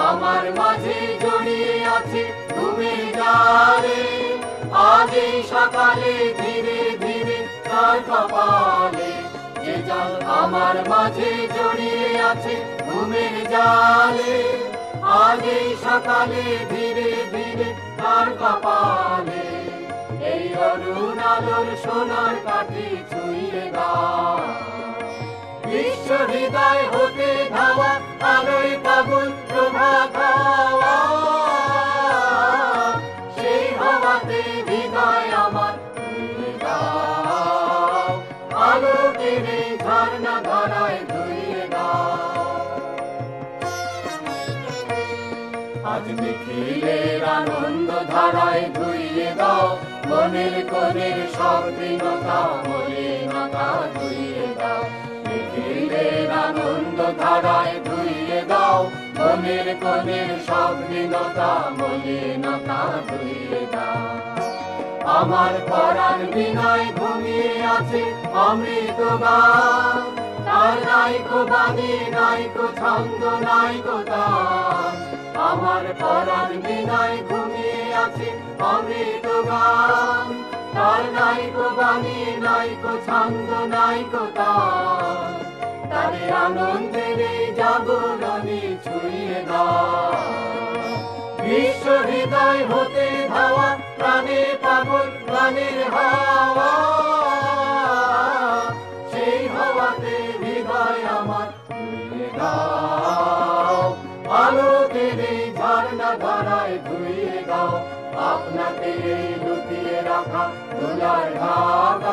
আমার মাঝে জড়িয়ে আছে ঘুমের জালে, আজ এই সকালে ধীরে ধীরে তার কপালে যে জল আমার মাঝে জড়িয়ে আছে ঘুমের জালে, আজ এই সকালে ধীরে ধীরে তার কপালে এই অরুণ আলোর সোনার কাঠি ছুঁয়ে দাও। বিশ্ব হৃদয় হতে ধাওয়া আলোয় পাগল প্রভাত হাওয়া, সেই হাওয়াতে হৃদয় আমার ধুয়ে দাও, আলোকের এই ঝর্ণা ধারায় ধুয়ে দাও। আজ নিখিলের আনন্দ ধারায় ধুইয়ে দাও, মনের কোণের সব দীনতা মলিনতা ধুইয়ে দাও। নিখিলের আনন্দ ধারায় ধুইয়ে দাও, মনের কোণের সব দীনতা মলিনতা ধুইয়ে দাও। আমার পরাণ বিনয় ঘুমিয়ে আছে অমৃত গান, তার নাইকো বাণী নাইকো ছন্দ নাইকো তান। আমার পরাণ বিনয় ঘুমিয়ে আছে অমৃত গান, তার নাইকো বাণী নাইকো ছন্দ নাইকো তান। তারে আনন্দের এই জাগরণে ছুঁয়ে দাও। বিশ্ব হৃদয় হতে ধাওয়া প্রাণে পাগল প্রাণের হাওয়া, সেই হাওয়াতে হৃদয় আমার ধুয়ে দাও, আলোকের এই ঝর্ণা ধারায় ধুয়ে দাও। আপনাকে লুকিয়ে রাখা ধুলার ঢাকা